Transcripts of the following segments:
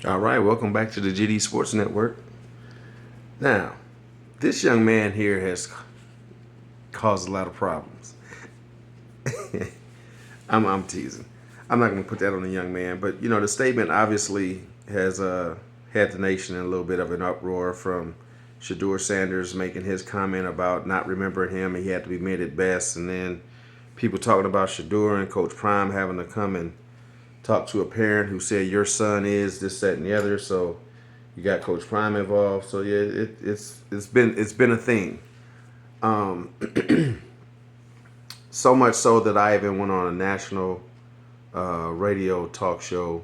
All right, welcome back to the GD Sports Network. Now, this young man here has caused a lot of problems. I'm teasing. I'm not going to put that on the young man, but the statement obviously has had the nation in a little bit of an uproar from Sheduer Sanders making his comment about not remembering him. He had to be mid at best, and then people talking about Sheduer and Coach Prime having to come and talk to a parent who said your son is this, that, and the other. So you got Coach Prime involved. So yeah, it's been a thing. Um, so much so that I even went on a national radio talk show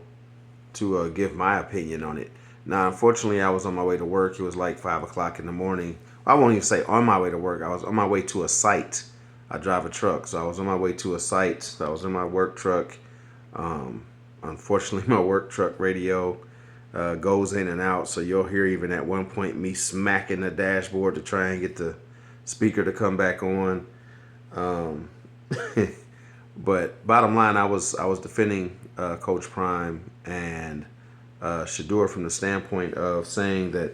to give my opinion on it. Now, unfortunately, I was on my way to work. It was like 5 o'clock in the morning. I won't even say on my way to work. I was on my way to a site. I drive a truck, so I was on my way to a site. So I was in my work truck. Um, Unfortunately, my work truck radio goes in and out, so you'll hear even at one point me smacking the dashboard to try and get the speaker to come back on. Um, but bottom line, I was defending Coach Prime and Sheduer from the standpoint of saying that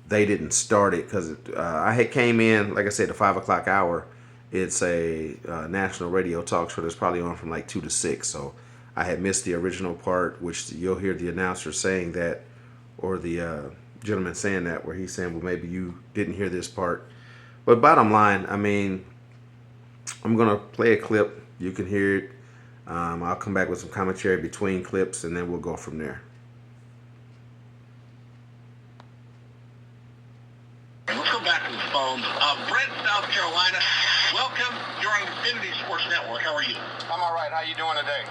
they didn't start it because I had came in, like I said, the 5 o'clock hour. It's a national radio talk show that's probably on from like 2 to 6. So I had missed the original part, which you'll hear the announcer saying that, or the gentleman saying that, where he's saying, well, maybe you didn't hear this part. But bottom line, I mean, I'm going to play a clip. You can hear it. I'll come back with some commentary between clips, and then we'll go from there. Let's go back to the phones. Brent, South Carolina. Welcome. You're on Infinity Sports Network. How are you? I'm all right. How you doing today?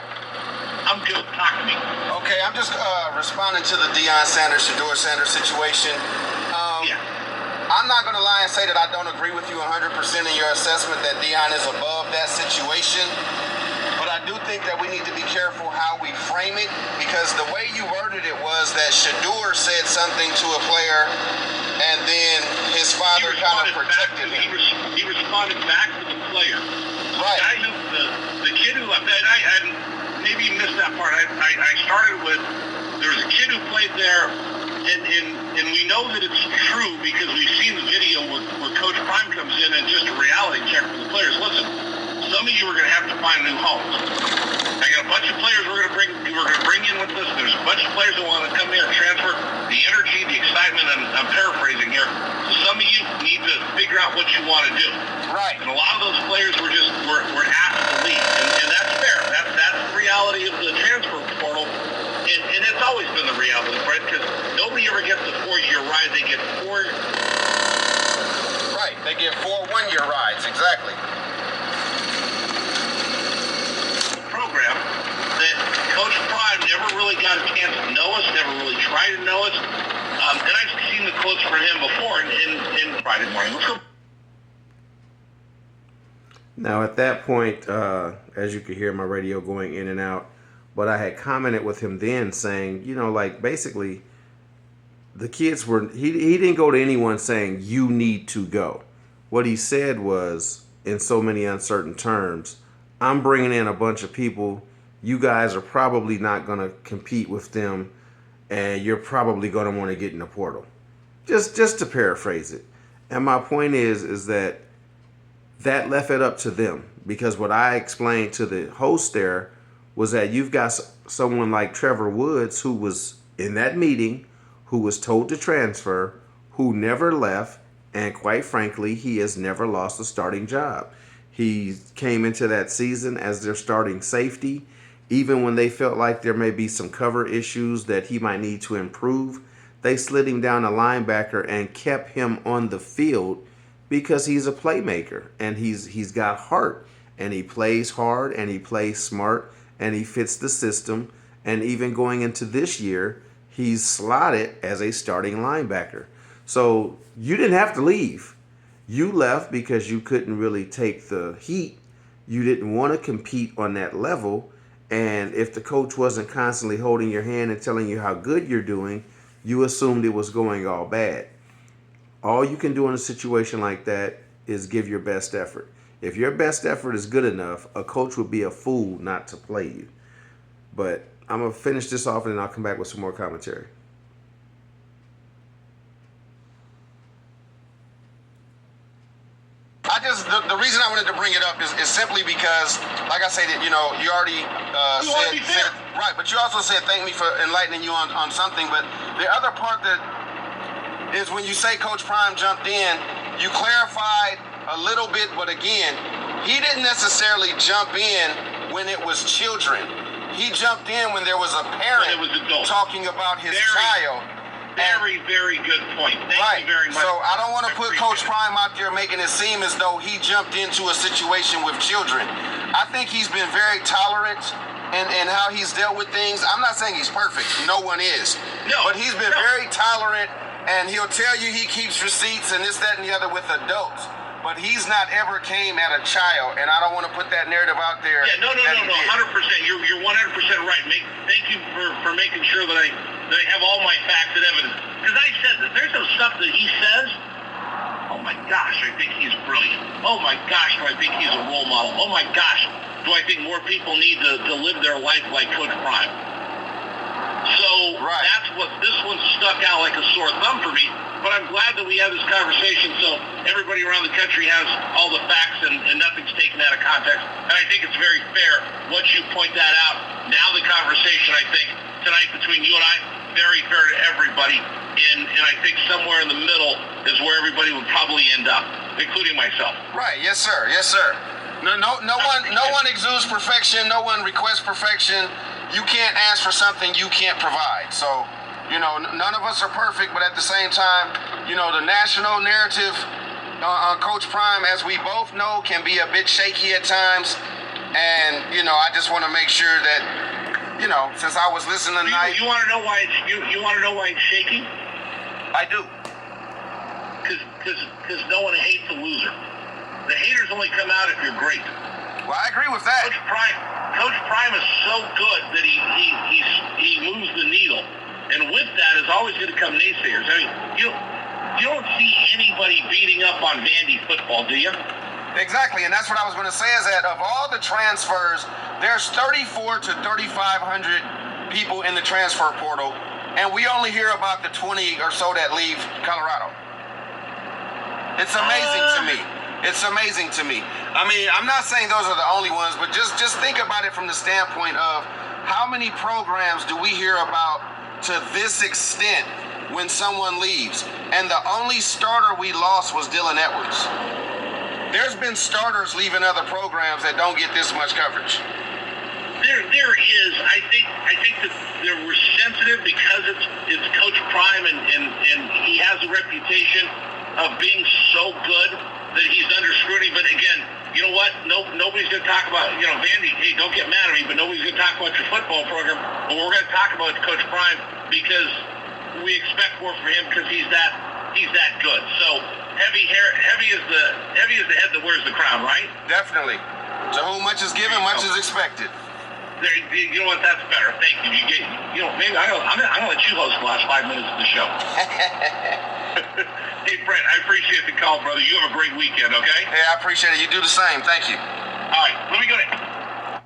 I'm good. Talk to me. Okay, I'm just responding to the Sheduer Sanders situation. Yeah. I'm not going to lie and say that I don't agree with you 100% in your assessment that Deion is above that situation. But I do think that we need to be careful how we frame it, because the way you worded it was that Sheduer said something to a player and then his father kind of protected him. He responded back to the player. Right. The kid who I maybe you missed that part. I started with there was a kid who played there, and we know that it's true because we've seen the video where Coach Prime comes in and just a reality check for the players. Listen, some of you are going to have to find new homes. I got a bunch of players we're going to bring in with us. There's a bunch of players that want to come here and transfer. The energy, the excitement, I'm paraphrasing here. So some of you need to figure out what you want to do. Right. And a lot of those players were asked to leave. And that's fair. That's the reality of the transfer portal. And it's always been the reality, right? Because nobody ever gets the 4-year ride. They get four. Right. They get 4 one-year rides. Exactly. Program that Coach Prime never really got a chance to know us, never really tried to know us. And I've seen the quotes from him before in Friday morning. Let's go. Now, at that point, as you could hear my radio going in and out, but I had commented with him then saying, like basically the kids he didn't go to anyone saying you need to go. What he said was, in so many uncertain terms, I'm bringing in a bunch of people. You guys are probably not going to compete with them, and you're probably going to want to get in the portal. Just to paraphrase it. And my point is that left it up to them, because what I explained to the host there was that you've got someone like Trevor Woods, who was in that meeting, who was told to transfer, who never left, and quite frankly, he has never lost a starting job. He came into that season as their starting safety. Even when they felt like there may be some cover issues that he might need to improve, they slid him down a linebacker and kept him on the field because he's a playmaker and he's got heart, and he plays hard and he plays smart and he fits the system. And even going into this year, he's slotted as a starting linebacker. So you didn't have to leave. You left because you couldn't really take the heat. You didn't want to compete on that level. And if the coach wasn't constantly holding your hand and telling you how good you're doing, you assumed it was going all bad. All you can do in a situation like that is give your best effort. If your best effort is good enough, a coach would be a fool not to play you. But I'm going to finish this off and then I'll come back with some more commentary. bring it up is simply because, like I said, you already said right, but you also said thank me for enlightening you on something. But the other part that is when you say Coach Prime jumped in, you clarified a little bit, but again, he didn't necessarily jump in when it was children. He jumped in when there was a parent talking about his child. Very, very good point. Thank you very much. So I don't want to put Coach Prime out there making it seem as though he jumped into a situation with children. I think he's been very tolerant in how he's dealt with things. I'm not saying he's perfect. No one is. But he's been very tolerant, and he'll tell you he keeps receipts and this, that, and the other with adults. But he's not ever came at a child, and I don't want to put that narrative out there. Yeah, no, 100%. You're 100% right. Thank you for making sure that I have all my facts and evidence. Because I said that there's some stuff that he says. Oh my gosh, I think he's brilliant. Oh my gosh, do I think he's a role model? Oh my gosh, do I think more people need to live their life like Coach Prime? So that's what this one stuck out like a sore thumb for me. But I'm glad that we have this conversation so everybody around the country has all the facts and nothing's taken out of context. And I think it's very fair once you point that out. Now the conversation, I think, tonight between you and I, very fair to everybody. And I think somewhere in the middle is where everybody would probably end up, including myself. Right. Yes, sir. Yes, sir. No one exudes perfection. No one requests perfection. You can't ask for something you can't provide. So, none of us are perfect, but at the same time, the national narrative on Coach Prime, as we both know, can be a bit shaky at times. And, I just want to make sure that, since I was listening tonight. You want to know why it's shaky? I do. Because no one hates a loser. The haters only come out if you're great. Well, I agree with that. Coach Prime is so good that he moves the needle. And with that is always going to come naysayers. I mean, you don't see anybody beating up on Vandy football, do you? Exactly, and that's what I was going to say is that of all the transfers, there's 34 to 3,500 people in the transfer portal, and we only hear about the 20 or so that leave Colorado. It's amazing to me. It's amazing to me. I mean, I'm not saying those are the only ones, but just think about it from the standpoint of how many programs do we hear about to this extent when someone leaves? And the only starter we lost was Dylan Edwards. There's been starters leaving other programs that don't get this much coverage. There is. I think that we're sensitive because it's Coach Prime and he has a reputation of being so good that he's under scrutiny. But again, you know what? Nobody's going to talk about, Vandy, hey, don't get mad at me, but nobody's going to talk about your football program. But we're going to talk about Coach Prime because we expect more from him because he's that good. So heavy is the head that wears the crown, right? Definitely. To whom much is given, much is expected. You know what? That's better. Thank you. Maybe I'm gonna let you host the last 5 minutes of the show. Hey, Brent, I appreciate the call, brother. You have a great weekend, okay? Hey, I appreciate it. You do the same. Thank you. All right, let me go ahead.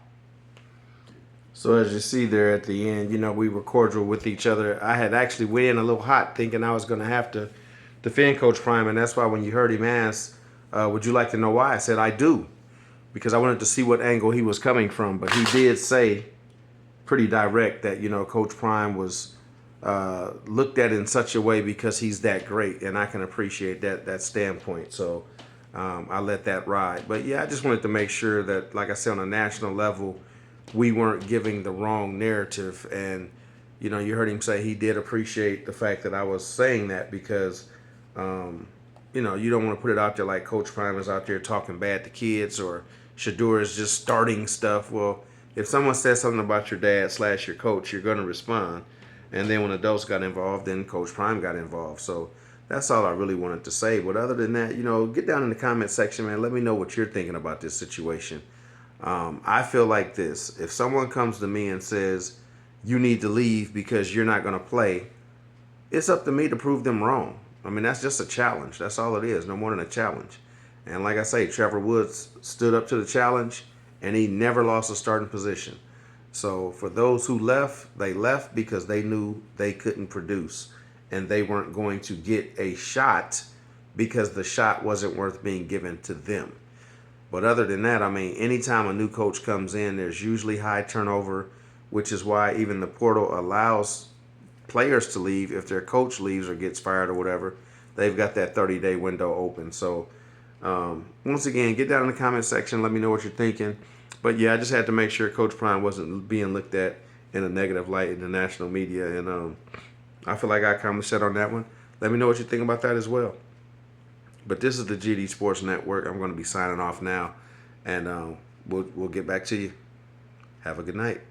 So as you see there at the end, we were cordial with each other. I had actually went in a little hot thinking I was going to have to defend Coach Prime, and that's why when you heard him ask, would you like to know why? I said, I do, because I wanted to see what angle he was coming from. But he did say pretty direct that, Coach Prime was looked at in such a way because he's that great, and I can appreciate that standpoint. So I let that ride. But yeah, I just wanted to make sure that, like I said, on a national level, we weren't giving the wrong narrative. And you heard him say he did appreciate the fact that I was saying that because you don't want to put it out there like Coach Prime is out there talking bad to kids or Sheduer is just starting stuff. Well, if someone says something about your dad / your coach, you're going to respond. And then when adults got involved, then Coach Prime got involved. So that's all I really wanted to say. But other than that, get down in the comment section, man. Let me know what you're thinking about this situation. I feel like this. If someone comes to me and says, you need to leave because you're not going to play, it's up to me to prove them wrong. I mean, that's just a challenge. That's all it is. No more than a challenge. And like I say, Trevor Woods stood up to the challenge, and he never lost a starting position. So for those who left, they left because they knew they couldn't produce, and they weren't going to get a shot because the shot wasn't worth being given to them. But other than that, I mean, anytime a new coach comes in, there's usually high turnover, which is why even the portal allows players to leave if their coach leaves or gets fired or whatever. They've got that 30-day window open. So once again, get down in the comment section. Let me know what you're thinking. But yeah, I just had to make sure Coach Prime wasn't being looked at in a negative light in the national media. And I feel like I kind of said on that one. Let me know what you think about that as well. But this is the GD Sports Network. I'm going to be signing off now. And we'll get back to you. Have a good night.